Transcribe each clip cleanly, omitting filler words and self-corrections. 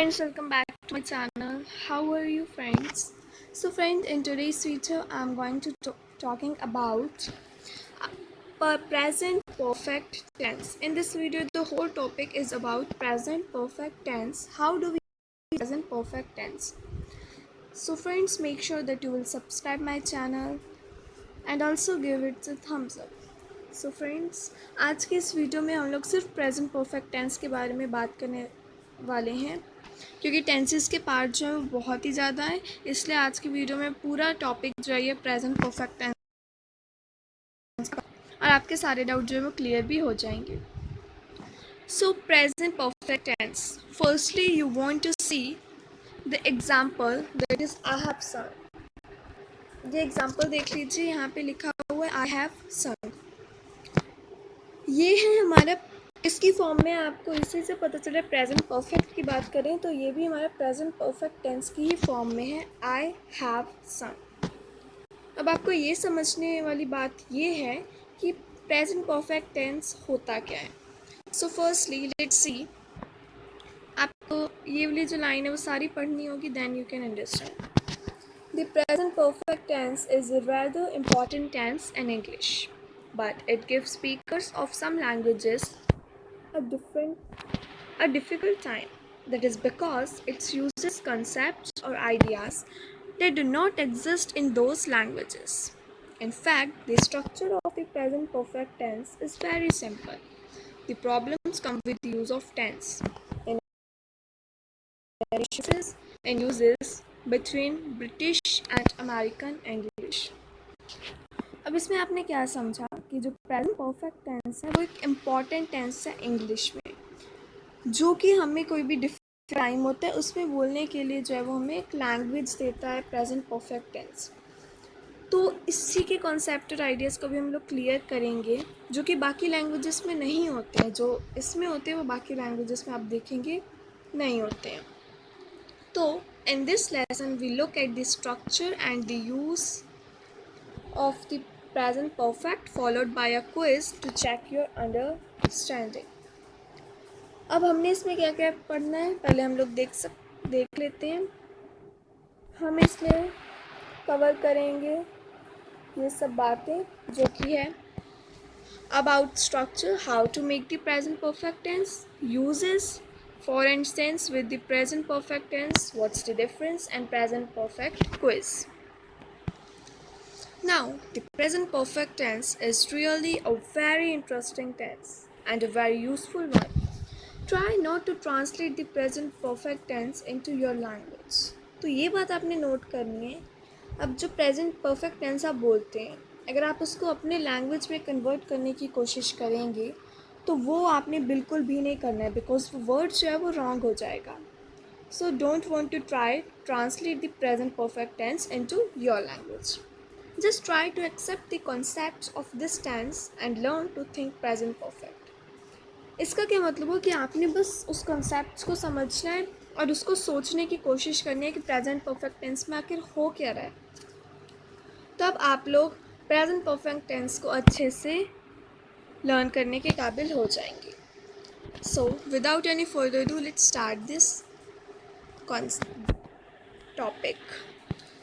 Friends, welcome back to my channel. How are you, friends? So friends, in today's video I'm going to talking about present perfect tense. In this video the whole topic is about present perfect tense. How do we use present perfect tense? So friends, make sure that you will subscribe my channel and also give it a thumbs up. So friends, आज के इस video में हम लोग सिर्फ present perfect tense के बारे में बात करने वाले हैं, क्योंकि टेंसेस के पार्ट जो है वो बहुत ही ज़्यादा है। इसलिए आज की वीडियो में पूरा टॉपिक जो है ये प्रेजेंट परफेक्ट टेंस और आपके सारे डाउट जो है वो क्लियर भी हो जाएंगे। So present perfect tense, firstly you want to see the example that is I have son. ये एग्जांपल देख लीजिए, यहाँ पे लिखा हुआ है आई हैव सन। ये है हमारा इसकी फॉर्म में, आपको इसी से पता चले प्रेजेंट परफेक्ट की बात करें तो ये भी हमारा प्रेजेंट परफेक्ट टेंस की ही फॉर्म में है, आई हैव सन। अब आपको ये समझने वाली बात ये है कि प्रेजेंट परफेक्ट टेंस होता क्या है। सो फर्स्टली लेट्स सी, आपको ये वाली जो लाइन है वो सारी पढ़नी होगी, then you can understand. The present perfect tense is a rather important tense in English, but it gives speakers of some languages a difficult time. That is because it uses concepts or ideas that do not exist in those languages. In fact, the structure of the present perfect tense is very simple. The problems come with the use of tense and uses between British and American English. अब इसमें आपने क्या समझा कि जो present perfect tense है वो एक इम्पॉर्टेंट टेंस है इंग्लिश में, जो कि हमें कोई भी डिफरेंट टाइम होता है उसमें बोलने के लिए जो है वो हमें एक लैंग्वेज देता है प्रेजेंट परफेक्ट टेंस। तो इसी के कॉन्सेप्ट और आइडियाज़ को भी हम लोग क्लियर करेंगे, जो कि बाकी लैंग्वेजेस में नहीं होते हैं। जो इसमें होते हैं वो बाकी लैंग्वेजेस में आप देखेंगे नहीं होते हैं। तो in this lesson we look at the structure and the use of the present perfect followed by a quiz to check your understanding. अब हमने इसमें क्या क्या पढ़ना है पहले हम लोग देख लेते हैं। हम इसमें कवर करेंगे ये सब बातें, जो कि है about structure, how to make the present perfect tense, uses, for instance with the present perfect tense, what's the difference, and present perfect quiz. Now, the present perfect tense is really a very interesting tense and a very useful one. Try not to translate the present perfect tense into your language. तो ये बात आपने note करनी है। अब जो present perfect tense आप बोलते हैं, अगर आप उसको अपने लैंग्वेज में कन्वर्ट करने की कोशिश करेंगे तो वो आपने बिल्कुल भी नहीं करना है, बिकॉज वो वर्ड जो है वो रॉन्ग हो जाएगा। So don't want to try translate the present perfect tense into your language. Just try to accept the concepts of this tense and learn to think present perfect. इसका क्या मतलब हो कि आपने बस उस कॉन्सेप्ट को समझना है और उसको सोचने की कोशिश करनी है कि प्रेजेंट परफेक्ट टेंस में आखिर हो क्या रहा है, तब आप लोग प्रेजेंट परफेक्ट टेंस को अच्छे से लर्न करने के काबिल हो जाएंगे. So without any further do let's start this topic.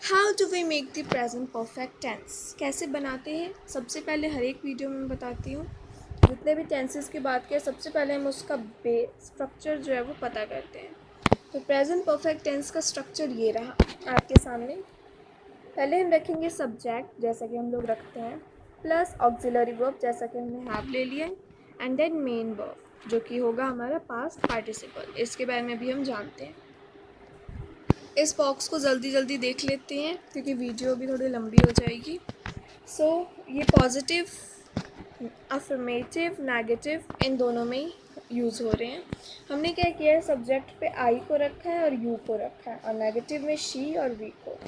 How do we make the present perfect tense. कैसे बनाते हैं, सबसे पहले हर एक वीडियो में बताती हूँ। जितने भी टेंसेस की बात करें सबसे पहले हम उसका स्ट्रक्चर जो है वो पता करते हैं. तो प्रेजेंट परफेक्ट टेंस का स्ट्रक्चर ये रहा आपके सामने. पहले हम रखेंगे सब्जेक्ट जैसा कि हम लोग रखते हैं, प्लस ऑक्सिलरी वर्ब जैसा कि हमने हैव ले लिया, एंड देन मेन वर्ब जो कि होगा हमारा पास्ट पार्टिसिपल. इसके बारे में भी हम जानते हैं. इस बॉक्स को जल्दी देख लेते हैं क्योंकि वीडियो भी थोड़ी लंबी हो जाएगी. सो ये पॉजिटिव, अफर्मेटिव, नेगेटिव इन दोनों में यूज़ हो रहे हैं. हमने क्या किया है, सब्जेक्ट पे आई को रखा है और यू को रखा है, और नेगेटिव में शी और वी को.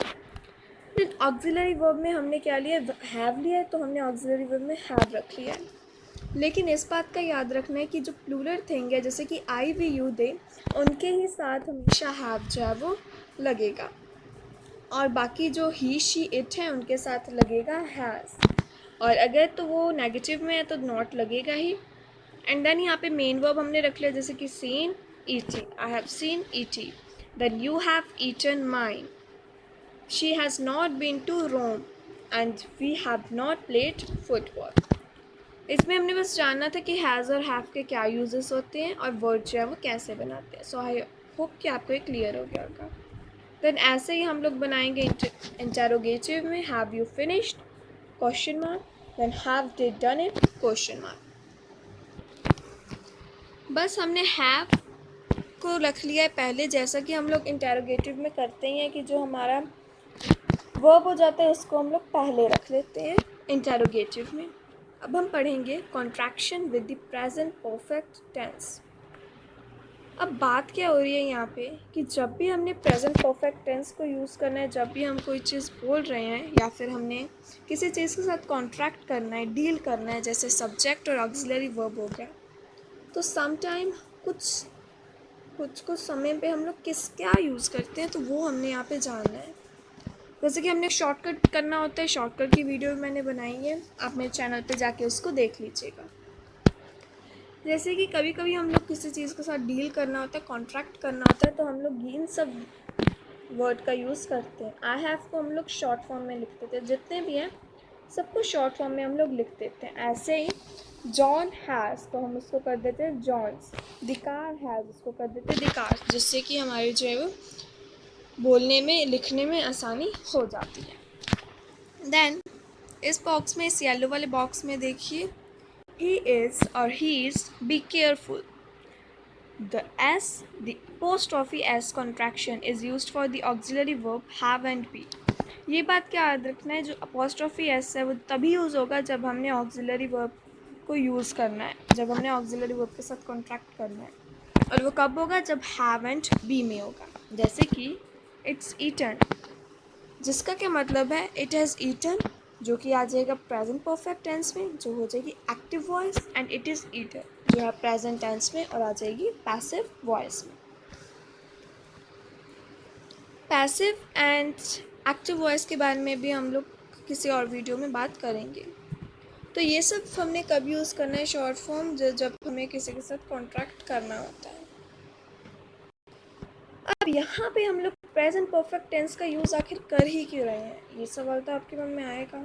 फिर ऑक्सिलरी वर्ब में हमने क्या लिया, हैव लिया है, तो हमने ऑक्सिलरी वर्ब में हैव रख लिया है. लेकिन इस बात का याद रखना है कि जो प्लूरल थिंग है जैसे कि आई वी यू दे, उनके ही साथ हमेशा हैव जो है वो लगेगा, और बाकी जो ही शी इट है उनके साथ लगेगा हैज़, और अगर तो वो नेगेटिव में है तो नॉट लगेगा ही. एंड देन यहाँ पे मेन वर्ब हमने रख लिया जैसे कि scene, eating. I have seen E.T. Then you have eaten mine. She has not been to Rome and we have not played football. इसमें हमने बस जानना था कि हैज़ और हैव के क्या यूजेस होते हैं और वर्ड जो है वो कैसे बनाते हैं. सो आई होप कि आपको ये क्लियर हो गया होगा. देन ऐसे ही हम लोग बनाएंगे इंटरोगेटिव में have you finished question mark, then have they done it question mark. बस हमने हैव को रख लिया है पहले, जैसा कि हम लोग इंटरोगेटिव में करते ही हैं कि जो हमारा वर्ब हो जाता है उसको हम लोग पहले रख लेते हैं इंटरोगेटिव में. अब हम पढ़ेंगे contraction with the present perfect tense. अब बात क्या हो रही है यहाँ पे कि जब भी हमने प्रेजेंट परफेक्ट टेंस को यूज़ करना है, जब भी हम कोई चीज़ बोल रहे हैं या फिर हमने किसी चीज़ के साथ कॉन्ट्रैक्ट करना है, डील करना है, जैसे सब्जेक्ट और ऑक्सिलरी वर्ब हो गया, तो समटाइम कुछ समय पे हम लोग क्या यूज़ करते हैं तो वो हमने यहाँ पे जानना है. जैसे कि हमने शॉर्टकट करना होता है, शॉर्टकट की वीडियो मैंने बनाई है, आप मेरे चैनल पे जाके उसको देख लीजिएगा. जैसे कि कभी कभी हम लोग किसी चीज़ के साथ डील करना होता है, कॉन्ट्रैक्ट करना होता है, तो हम लोग इन सब वर्ड का यूज़ करते हैं. आई हैव को हम लोग शॉर्ट फॉर्म में लिखते थे, जितने भी हैं सबको शॉर्ट फॉर्म में हम लोग लिख देते हैं. ऐसे ही जॉन हैज़ तो हम उसको कर देते हैं जॉन्स. द कार हैज़ उसको कर देते हैं द कार्स, जिससे कि हमारे जो है वो बोलने में लिखने में आसानी हो जाती है. देन इस बॉक्स में, इस येलो वाले बॉक्स में देखिए, he is or he's, be careful. The S, the apostrophe S contraction is used for the auxiliary verb have and be. ये बात क्या याद रखना है, जो apostrophe S है वो तभी यूज़ होगा जब हमने auxiliary verb को यूज़ करना है, जब हमने auxiliary verb के साथ contract करना है. और वो कब होगा, जब have and be में होगा. जैसे कि it's eaten, जिसका क्या मतलब है it has eaten, जो कि आ जाएगा प्रेजेंट परफेक्ट टेंस में, जो हो जाएगी active voice, and it is eaten जो है प्रेजेंट टेंस में और आ जाएगी पैसिव वॉइस में. पैसिव एंड एक्टिव वॉइस के बारे में भी हम लोग किसी और वीडियो में बात करेंगे. तो ये सब हमने कब यूज़ करना है, शॉर्ट फॉर्म, जब हमें किसी के साथ कॉन्ट्रैक्ट करना होता है. अब यहाँ पे हम लोग प्रेजेंट परफेक्ट टेंस का यूज़ आखिर कर ही क्यों रहे हैं, ये सवाल तो आपके मन में आएगा.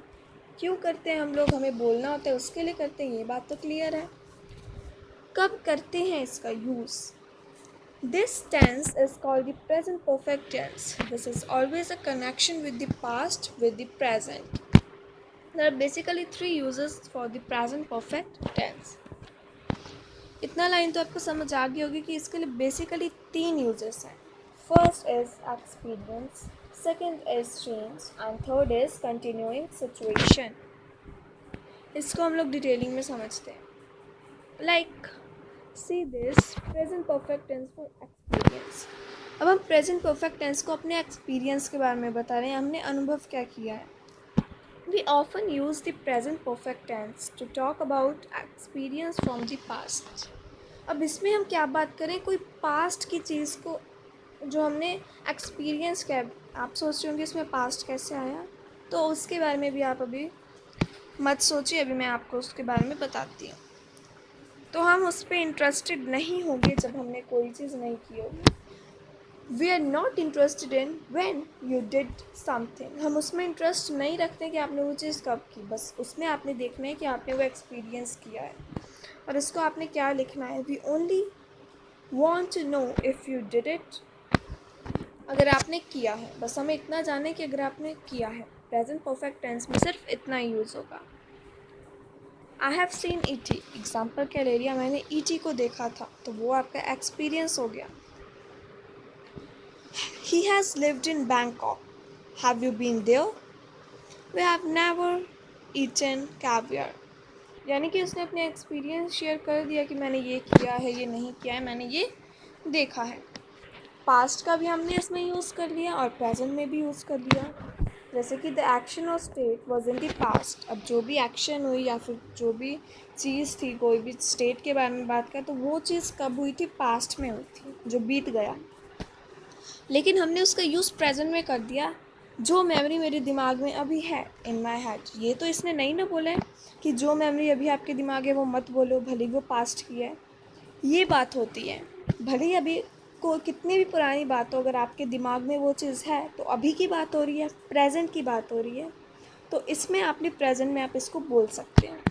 क्यों करते हैं हम लोग, हमें बोलना होता है उसके लिए करते हैं, ये बात तो क्लियर है. कब करते हैं इसका use. This tense is called the present perfect tense. This is always a connection with the past with the present. There are basically 3 uses for the present perfect tense. इतना लाइन तो आपको समझ आ गई होगी कि इसके लिए बेसिकली 3 यूजेस हैं. First is experience, second is change and third is continuing situation. इसको हम लोग डिटेलिंग में समझते हैं. Like see this present perfect tense for experience. अब हम प्रेजेंट परफेक्ट टेंस को अपने एक्सपीरियंस के बारे में बता रहे हैं, हमने अनुभव क्या किया है. We often use the present perfect tense to talk about experience from the past. अब इसमें हम क्या बात करें, कोई पास्ट की चीज़ को जो हमने एक्सपीरियंस किया. आप सोच रहे होंगे इसमें पास्ट कैसे आया, तो उसके बारे में भी आप अभी मत सोचिए, अभी मैं आपको उसके बारे में बताती हूँ. तो हम उस पर इंटरेस्टेड नहीं होंगे जब हमने कोई चीज़ नहीं की होगी. We are not interested in when you did something. हम उसमें इंटरेस्ट नहीं रखते कि आपने वो चीज़ कब की, बस उसमें आपने देखना है कि आपने वो एक्सपीरियंस किया है और इसको आपने क्या लिखना है. We only want to know if you did it. अगर आपने किया है, बस हमें इतना जाने कि अगर आपने किया है. प्रेजेंट परफेक्ट टेंस में सिर्फ इतना ही यूज़ होगा. I have seen E.T. Example क्या ले लिया, मैंने E.T. को देखा था, तो वो आपका एक्सपीरियंस हो गया. He has lived in Bangkok. Have you been there? We have never eaten caviar. यानी कि उसने अपने एक्सपीरियंस शेयर कर दिया कि मैंने ये किया है, ये नहीं किया है, मैंने ये देखा है. पास्ट का भी हमने इसमें यूज़ कर लिया और प्रेजेंट में भी यूज़ कर लिया. जैसे कि the action of state was in the past. अब जो भी एक्शन हुई या फिर जो भी चीज़ थी, कोई भी स्टेट के बारे में बात करें, तो वो चीज़ कब हुई थी, पास्ट में हुई थी, जो बीत गया. लेकिन हमने उसका यूज़ प्रेजेंट में कर दिया. जो मेमोरी मेरे दिमाग में अभी है, इन माई हेड. ये तो इसने नहीं ना बोला है कि जो मेमोरी अभी आपके दिमाग है वो मत बोलो, भले वो पास्ट की है. ये बात होती है. भले ही अभी को कितनी भी पुरानी बात हो, अगर आपके दिमाग में वो चीज़ है तो अभी की बात हो रही है, प्रेजेंट की बात हो रही है, तो इसमें अपने प्रेजेंट में आप इसको बोल सकते हैं,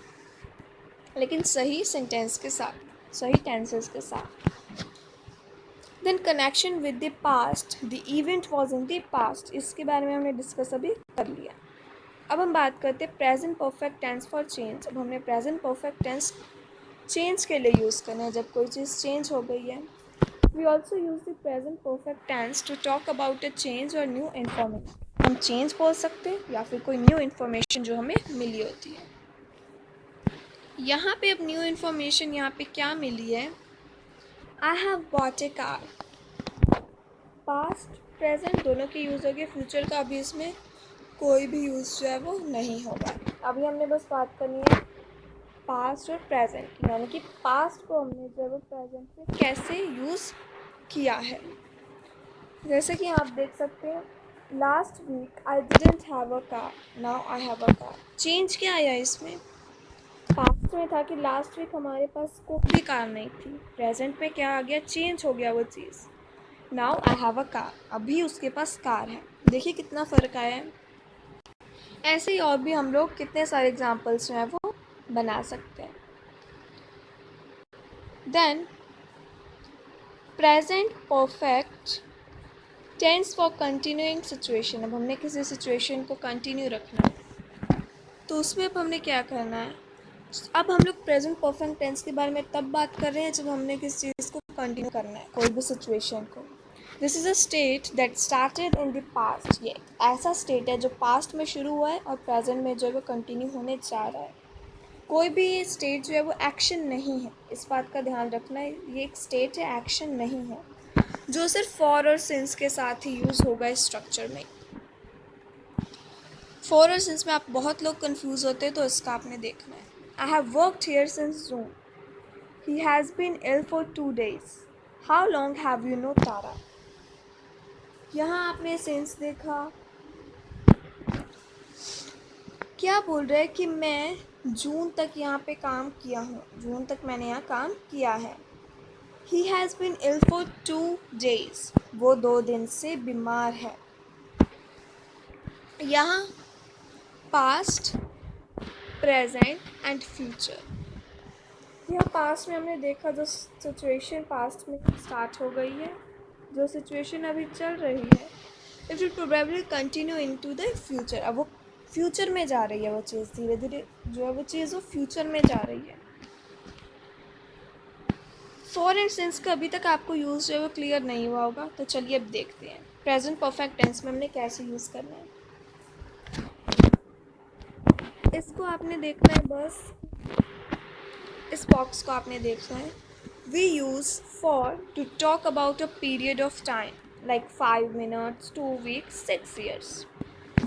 लेकिन सही सेंटेंस के साथ, सही टेंसेस के साथ। Then connection with the past, the event was in the past, इसके बारे में हमने डिस्कस अभी कर लिया। अब हम बात करते हैं present perfect tense for change. अब हमने प्रेजेंट परफेक्ट टेंस चेंज के लिए यूज़ करना है, जब कोई चीज़ चेंज हो गई है। We also use the present perfect tense to talk about a change और न्यू इन्फॉर्मेशन। हम चेंज बोल सकते हैं या फिर कोई न्यू इन्फॉर्मेशन जो हमें मिली होती है। यहाँ पे अब न्यू इन्फॉर्मेशन यहाँ पे क्या मिली है, I have bought A car. Past present दोनों के यूज़ हो गए, फ्यूचर का अभी इसमें कोई भी यूज़ जो है वो नहीं होगा। अभी हमने बस बात करनी है पास्ट और प्रेजेंट, यानी कि पास्ट को हमने जो है वो प्रेजेंट में कैसे यूज़ किया है। जैसे कि आप देख सकते हैं, last week I didn't have a car, now I have a car. Change क्या आया इसमें, पास्ट में था कि लास्ट वीक हमारे पास कोई भी कार नहीं थी, प्रेजेंट में क्या आ गया, चेंज हो गया वो चीज़, now I have a car, अभी उसके पास कार है। देखिए कितना फ़र्क आया है। ऐसे ही और भी हम लोग कितने सारे एग्जाम्पल्स जो हैं वो बना सकते हैं। Then present perfect tense for continuing situation. अब हमने किसी सिचुएशन को कंटिन्यू रखना है, तो उसमें अब हमने क्या करना है, अब हम लोग प्रेजेंट परफेक्ट टेंस के बारे में तब बात कर रहे हैं जब हमने किसी चीज़ को कंटिन्यू करना है, कोई भी सिचुएशन को। This is a state that started in the past. ये ऐसा स्टेट है जो पास्ट में शुरू हुआ है और प्रेजेंट में जो है वो कंटिन्यू होने जा रहा है। कोई भी ये स्टेट जो है वो एक्शन नहीं है, इस बात का ध्यान रखना है, ये एक स्टेट है, एक्शन नहीं है, जो सिर्फ फॉर और सिंस के साथ ही यूज़ होगा इस स्ट्रक्चर में। फॉर और सिंस में आप बहुत लोग कंफ्यूज होते हैं, तो इसका आपने देखना है। I have worked here since June, he has been ill for 2 days, how long have you known Tara. यहाँ आपने सेंस देखा, क्या बोल रहा है कि मैं जून तक यहाँ पे काम किया हूँ, जून तक मैंने यहाँ काम किया है। He has been ill for 2 days, वो 2 दिन से बीमार है। यहाँ पास्ट, प्रेजेंट एंड फ्यूचर। यहाँ पास्ट में हमने देखा जो सिचुएशन पास्ट में स्टार्ट हो गई है, जो सिचुएशन अभी चल रही है, it will probably continue into the future. अब वो फ्यूचर में जा रही है, वो चीज़ धीरे धीरे जो है वो चीज़ वो फ्यूचर में जा रही है। फॉर एंड सिंस का अभी तक आपको यूज़ जो है वो क्लियर नहीं हुआ होगा, तो चलिए अब देखते हैं प्रेजेंट परफेक्ट टेंस में हमने कैसे यूज़ करना है। इसको आपने देखना है, बस इस बॉक्स को आपने देखना है। We use for to talk about a period of time like 5 minutes, 2 weeks, 6 years.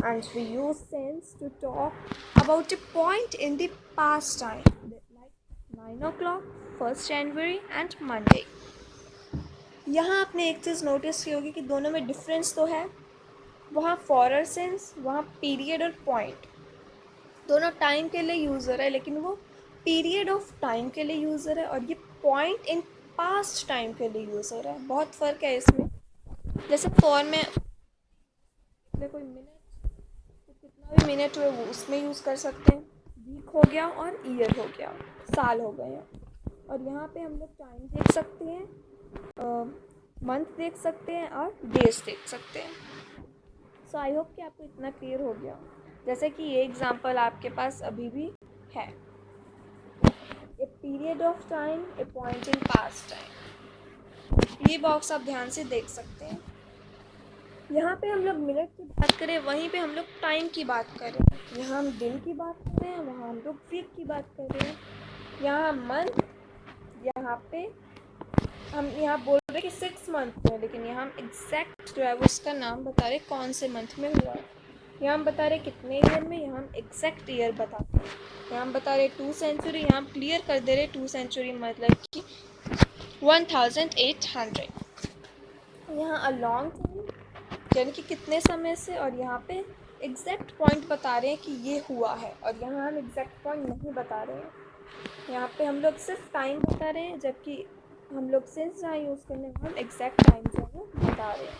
And we use since to talk about a point in the past time, like 9 o'clock, 1st January and Monday. यहाँ आपने एक चीज़ notice की होगी कि दोनों में difference तो है, वहाँ फॉर और सिंस, वहाँ पीरियड और पॉइंट, दोनों टाइम के लिए यूज़ हो रहा है, लेकिन वो पीरियड ऑफ टाइम के लिए यूज़ हो रहा है और ये पॉइंट इन पास्ट टाइम के लिए यूज़ हो रहा है। बहुत फ़र्क है इसमें। जैसे फॉर में कोई मिनट, तो कितना भी मिनट हुए वो उसमें यूज़ कर सकते हैं, वीक हो गया और ईयर हो गया, साल हो गए हैं। और यहाँ पे हम लोग टाइम देख सकते हैं, मंथ देख सकते हैं और डेज देख सकते हैं। सो आई होप कि आपको इतना क्लियर हो गया। जैसे कि ये एग्जांपल आपके पास अभी भी है, a period of time, A point in past time. ये बॉक्स आप ध्यान से देख सकते हैं। यहाँ पे हम लोग मिनट की बात करें, वहीं पे हम लोग टाइम की बात कर रहे हैं। यहाँ हम दिन की बात कर रहे हैं, वहाँ हम लोग वीक की बात कर रहे हैं। यहाँ मंथ, यहाँ पे हम यहाँ बोल रहे हैं कि 6 मंथ में, लेकिन यहाँ हम एग्जैक्ट जो है वो उसका नाम बता रहे कौन से मंथ में हुआ है। यहाँ हम बता रहे कितने ईयर में, यहाँ हम एग्जैक्ट ईयर बताते हैं। यहाँ हम बता रहे 2 सेंचुरी, यहाँ हम क्लियर कर दे रहे 2 सेंचुरी मतलब कि 1800। यहाँ अ लॉन्ग टाइम यानी कि कितने समय से, और यहाँ पे एग्जैक्ट पॉइंट बता रहे हैं कि ये हुआ है, और यहाँ हम एग्जैक्ट पॉइंट नहीं बता रहे हैं। यहाँ पे हम लोग सिर्फ टाइम बता रहे हैं, जबकि हम लोग सिंस जहाँ यूज़ करने में हम एग्जैक्ट टाइम जो है वो बता रहे हैं।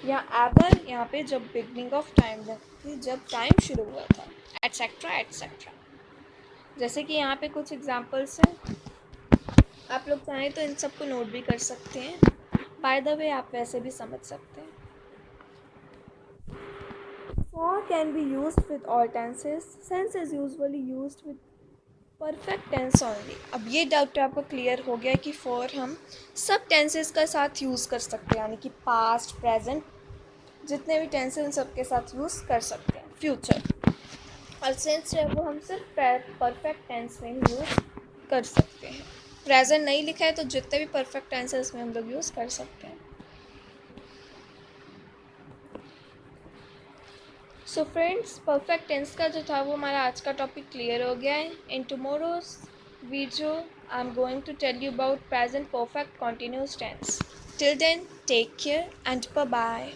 यहाँ एवर यहाँ पे जब बिगनिंग ऑफ टाइम थी, जब टाइम शुरू हुआ था, एट्सेट्रा एट्सेट्रा। जैसे कि यहाँ पे कुछ एग्जांपल्स हैं, आप लोग चाहें तो इन सबको नोट भी कर सकते हैं। बाय द वे आप वैसे भी समझ सकते हैं। For can be used with all tenses. Since is usually used with perfect tense only. अब ये डाउट आपको क्लियर हो गया कि for हम सब टेंसेस का साथ यूज़ कर सकते हैं, यानी कि पास्ट प्रेजेंट जितने भी टेंस हैं उन सब के साथ यूज़ कर सकते हैं। फ्यूचर और सिंस है वो हम सिर्फ परफेक्ट टेंस में ही यूज़ कर सकते हैं। प्रेजेंट नहीं लिखा है तो जितने भी परफेक्ट टेंस है उसमें हम लोग यूज़ कर सकते हैं। सो फ्रेंड्स, परफेक्ट टेंस का जो था वो हमारा आज का टॉपिक क्लियर हो गया है। In tomorrow's video I am going to tell you about present perfect continuous tense. Till then take care and bye bye.